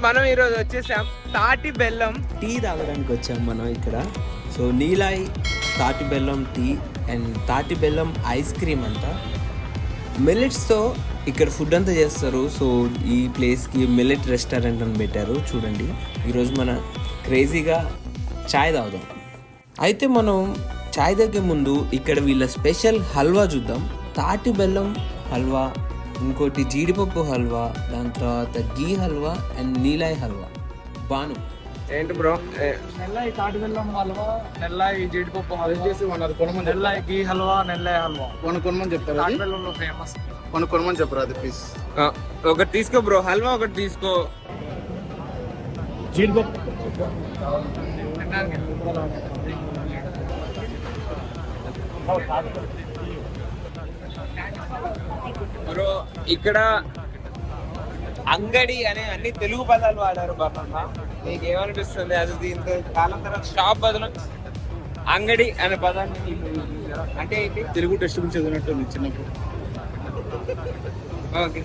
మనం ఈరోజు వచ్చేసాం తాటి బెల్లం టీ తాగడానికి వచ్చాం మనం ఇక్కడ. సో నీలాయి తాటి బెల్లం టీ అండ్ తాటి బెల్లం ఐస్ క్రీమ్ అంతా మిల్లెట్స్తో ఇక్కడ ఫుడ్ అంతా చేస్తారు. సో ఈ ప్లేస్కి మిల్లెట్ రెస్టారెంట్ అని పెట్టారు చూడండి. ఈరోజు మన క్రేజీగా చాయ్ తాగుదాం. అయితే మనం చాయ్ తాగే ముందు ఇక్కడ వీళ్ళ స్పెషల్ హల్వా చూద్దాం. తాటి బెల్లం హల్వా, ఇంకోటి జీడిపప్పు హల్వా, దాని తర్వాత గీ హల్వా అండ్ నీలాయి హల్వా. బాను ఏంటి బ్రో? నెల్లాయి తాటి బెల్లం హల్వా, నెల్లాయి జీడిపప్పు హల్వా, నెల్లాయి గీ హల్వా, నెల్లాయి హల్వా కొనుక్కోమని చెప్తారు. తాటి బెల్లంలో ఫేమస్. కొనుక్కోమని చెప్పరు అది ప్లీజ్. ఒకటి తీసుకో బ్రో, హల్వా ఒకటి తీసుకో. జీడిపప్పు బ్రో ఇక్కడ అంగడి అనే అన్ని తెలుగు పదాలు వాడారు బాబన్న. మీకు ఏమనిపిస్తుంది? అది దీంతో కాలం తర్వాత షాప్ బదులు అంగడి అనే పదాన్ని అంటే ఏంటి? తెలుగు టెక్స్ట్ బుక్ చదివినట్టుంది చిన్నప్పుడు. ఓకే,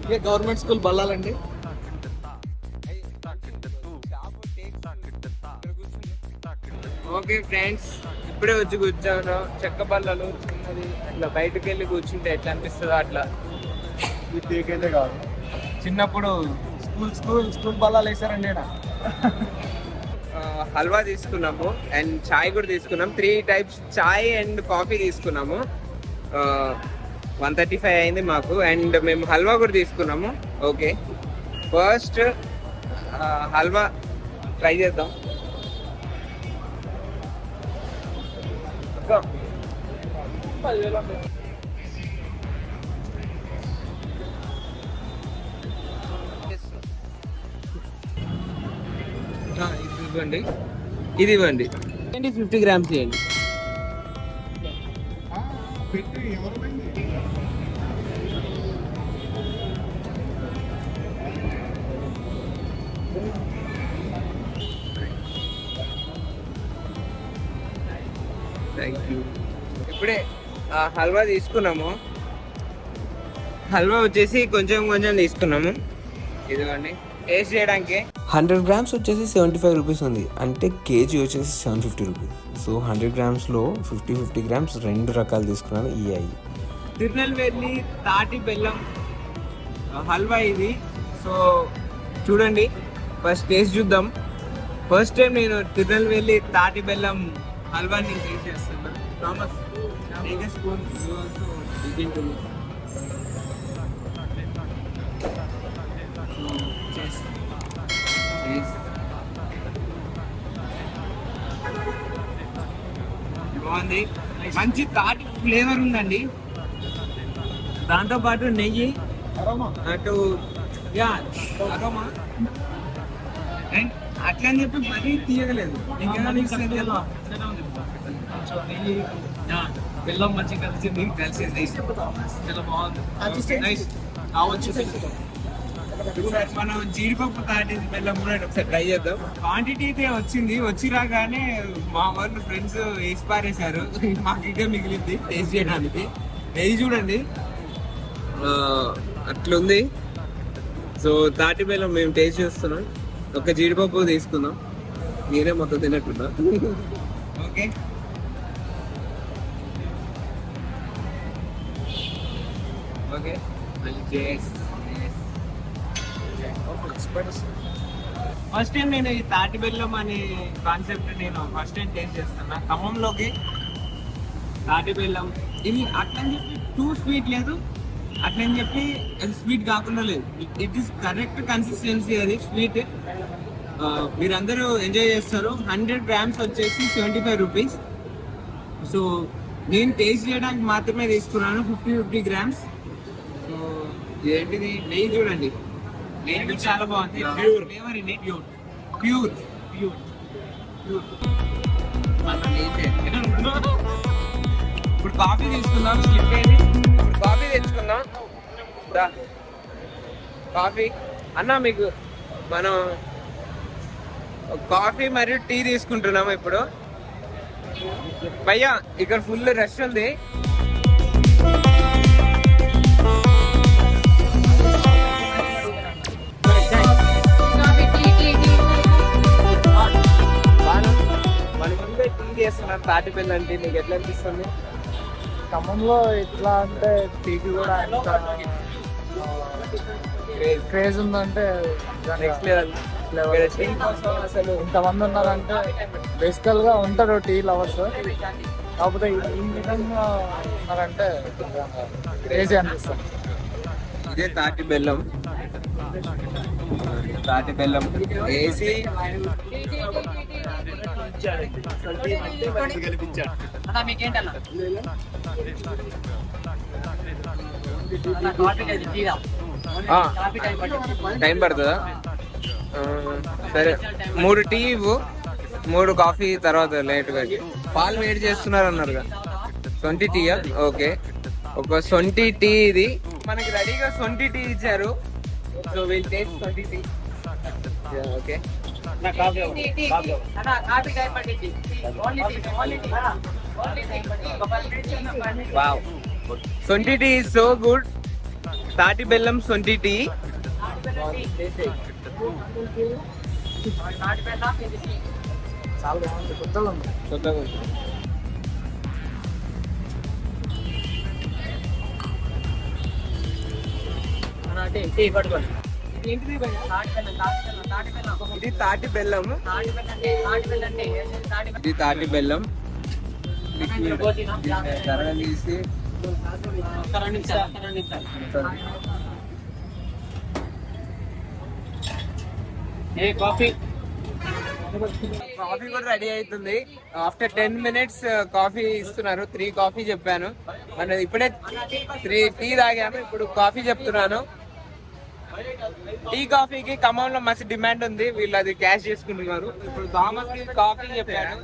ఇదే గవర్నమెంట్ స్కూల్ బల్లాలండి. ఓకే ఫ్రెండ్స్, ఇప్పుడే వచ్చి కూర్చోను. చెక్క బల్లలు చిన్నది అట్లా బయటకు వెళ్ళి కూర్చుంటే ఎట్లా అనిపిస్తుందో అట్లా. ఇది టేకైతే కాదు, చిన్నప్పుడు స్కూల్ బల్లాలు వేసారండి. హల్వా తీసుకున్నాము అండ్ చాయ్ కూడా తీసుకున్నాం. 3 టైప్స్ చాయ్ అండ్ కాఫీ తీసుకున్నాము. 135 అయింది మాకు. అండ్ మేము హల్వా కూడా తీసుకున్నాము. ఓకే, ఫస్ట్ హల్వా ట్రై చేద్దాం. ఇది ఇవ్వండి 50 గ్రామ్స్ ఇవ్వండి. Thank you. ఇప్పుడే హల్వా తీసుకున్నాము. హల్వా వచ్చేసి కొంచెం కొంచెం తీసుకున్నాము. ఇదిగోండి టేస్ట్ చేయడానికి. 100 గ్రామ్స్ వచ్చేసి 75 రూపీస్ ఉంది, అంటే కేజీ వచ్చేసి 750 రూపీస్. సో 100 గ్రామ్స్లో 50 గ్రామ్స్ 2 రకాలు తీసుకున్నాను. ఈ అయ్యి తిరునెల్వేలి తాటి బెల్లం హల్వా ఇది. సో చూడండి, ఫస్ట్ టేస్ట్ చూద్దాం. ఫస్ట్ టైం నేను తిరునెల్వేలి తాటి బెల్లం హల్వాని టేస్ట్ చేస్తున్నాను. Thomas, take a spoon. You also begin to look. బాగుంది, మంచి తాటి ఫ్లేవర్ ఉందండి. దాంతో పాటు నెయ్యి, అటు అరోమా, అండ్ అట్లా అని చెప్పి మరీ తీయగలేదు. నెయ్యి బెల్లం మంచిగా కలిసింది. చాలా బాగుంది. మనం జీడిపప్పు తాటి బెల్లం కూడా ఒకసారి ట్రై చేద్దాం. క్వాంటిటీ అయితే వచ్చింది. వచ్చి రాగానే మా వాళ్ళు ఫ్రెండ్స్ వేసి పారేశారు. మాకు ఇదే మిగిలింది టేస్ట్ చేయడానికి. నెయ్యి చూడండి అట్లుంది. సో తాటి బెల్లం మేము టేస్ట్ చేస్తున్నాం. ఒక జీడిపప్పు తీసుకుందాం. నేనే మొత్తం తినట్టున్నా. Okay, okay. ఫస్ట్ టైం నేను ఈ తాటి బెల్లం అనే కాన్సెప్ట్ నేను ఫస్ట్ టైం టేస్ట్ చేస్తున్నా. ఖమ్మంలోకి తాటి బెల్లం ఇది అట్లని చెప్పి టూ స్వీట్ లేదు, అట్లని చెప్పి అది స్వీట్ కాకుండా లేదు. It is correct consistency. అది స్వీట్ మీరందరూ ఎంజాయ్ చేస్తారు. 100 గ్రామ్స్ వచ్చేసి 75 రూపీస్. సో నేను టేస్ట్ చేయడానికి మాత్రమే తీసుకున్నాను 50 గ్రామ్స్. సో ఏంటిది నెయ్యి చూడండి, నెయ్యి చాలా బాగుంది. Flavour in it pure. ఇప్పుడు కాఫీ తీసుకుందాం. స్లిప్ అయింది. ఇప్పుడు కాఫీ తెచ్చుకుందాం. కాఫీ అన్నా, మీకు మనం కాఫీ మరియు టీ తీసుకుంటున్నాము ఇప్పుడు. భయ్యా ఇక్కడ ఫుల్ రష్ ఉంది. తాటి బెల్లం టీ నీకు ఎట్లా అనిపిస్తుంది? ఖమ్మంలో ఇట్లా అంటే టీకి కూడా ఎంత క్రేజ్ ఉందంటే నెక్స్ట్ లెవెల్. ఇక్కడ టీ కోసం అసలు ఇంతమంది ఉన్నారంటే బేసికల్ గా ఉంటారు టీ లవర్స్, కాకపోతే ఈ విధంగా ఉన్నారంటే క్రేజీ అనిపిస్తుంది. ఇదే తాటి బెల్లం. తాటి బెల్లం వేసి టైం పడుతుందా? సరే 3 టీ ఇవ్వు, 3 కాఫీ తర్వాత లేట్గా. పాలు వేడి చేస్తున్నారు అన్నారుగా, సొంటి టీయా? ఓకే, ఒక సొంటి టీ. ఇది మనకి రెడీగా సొంటి టీ ఇచ్చారు. సో విల్ టేస్ట్ సొంటి టీ. ఓకే, వావ్, సొంటి టీ ఇస్ సో గుడ్. తాటి బెల్లం సొంటి టీ. చాలా బాగుంది, కొత్తగా ఉంది. కొత్తగా ఉంది. ఇది తాటి బెల్లం. ఇది తాటి బెల్లం తీసి కాఫీ కూడా రెడీ అవుతుంది. ఆఫ్టర్ 10 minutes కాఫీ ఇస్తున్నారు. 3 కాఫీ చెప్పాను, మన ఇప్పుడే 3 టీ తాగాము, ఇప్పుడు కాఫీ చెప్తున్నాను. టీ కాఫీకి ఖమ్మంలో మస్తు డిమాండ్ ఉంది, వీళ్ళు అది క్యాష్ చేసుకుంటున్నారు. ఇప్పుడు థామస్ కి కాఫీ చెప్పాను.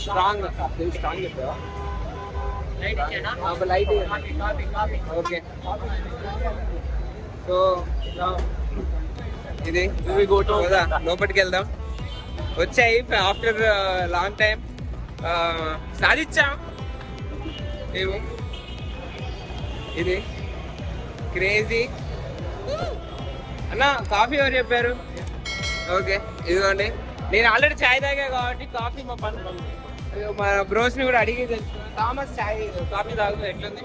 స్ట్రాంగ్ చెప్పావా? లైట్. ఓకే, సో ఇది కదా, లోపలికి వెళ్దాం. వచ్చాయి ఆఫ్టర్ లాంగ్ టైం, సాధించాం మేము. ఇది క్రేజీ అన్న. కాఫీ ఎవరు చెప్పారు? ఓకే, ఇదిగోండి. నేను ఆల్రెడీ చాయ్ తాగా కాబట్టి కాఫీ మా పని, మా బ్రోస్ ని కూడా అడిగి తెలుసుకున్నాను. థామస్ చాయ్ కాఫీ తాగుతుంది, ఎట్లుంది?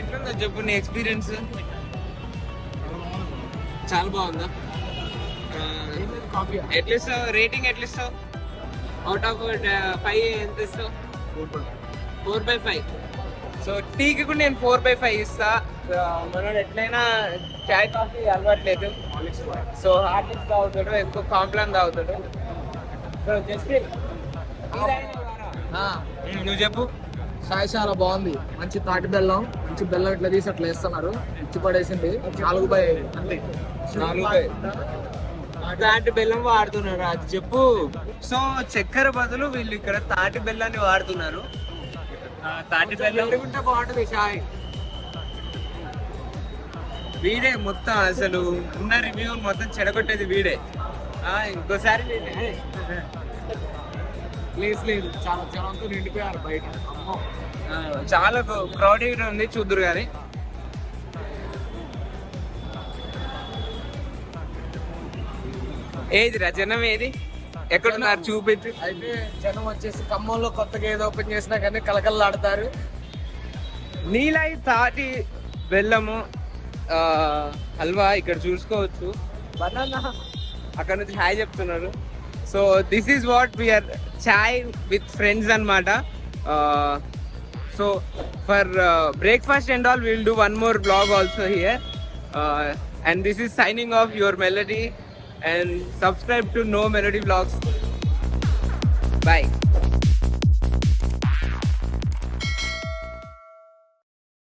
ఎట్లుందో చెప్పు నీ ఎక్స్పీరియన్స్. చాలా బాగుందా? ఎట్లిస్తావు రేటింగ్? ఎట్లిస్తావు అవుట్ ఆఫ్ 5 ఎంత ఇస్తావు? 4/5. సో టీకి కూడా నేను 4/5 ఇస్తా. మనోడు ఎట్లయినా చాయ్ కాఫీ అలవాట్లేదు, సో హార్లిక్స్ తాగుతాడు, ఎక్కువ కాంప్లాన్ తాగుతాడు. సో జస్ట్ నువ్వు చెప్పు. చాయ్ చాలా బాగుంది, మంచి తాటి బెల్లం, మంచి బెల్లం ఇట్లా తీసి అట్లా వేస్తున్నారు. ఇచ్చి పడేసింది 4/5 అంతే. 4/5 తాటి బెల్లం వాడుతున్నారు, అది చెప్పు. సో చక్కెర బదులు వీళ్ళు ఇక్కడ తాటి బెల్లాన్ని వాడుతున్నారు. తాటి బెల్లం ఉంటే బాగుంటుంది చాయ్. వీడే మొత్తం అసలు ఉన్న రివ్యూ మొత్తం చెడగొట్టేది వీడే. ఇంకోసారి ప్లేస్ లేదు, చాలా జనంతో నిండిపోయారు బయట. చాలా క్రౌడెడ్ ఉంది, చూద్దురు కానీ. ఏదిరా జనం? ఏది ఎక్కడున్నారు చూపించు. అయితే జనం వచ్చేసి ఖమ్మంలో కొత్తగా ఏదో ఓపెన్ చేసినా కానీ కలకల్లాడతారు. నీలై తాటి బెల్లము హల్వా ఇక్కడ చూసుకోవచ్చు. బనానా అక్కడ నుంచి హాయ్ చెప్తున్నారు. So this is what we're chai with friends అనమాట. So for breakfast and all will do one more blog also here. And this is signing off your melody, and subscribe to No Melody Vlogs. Bye.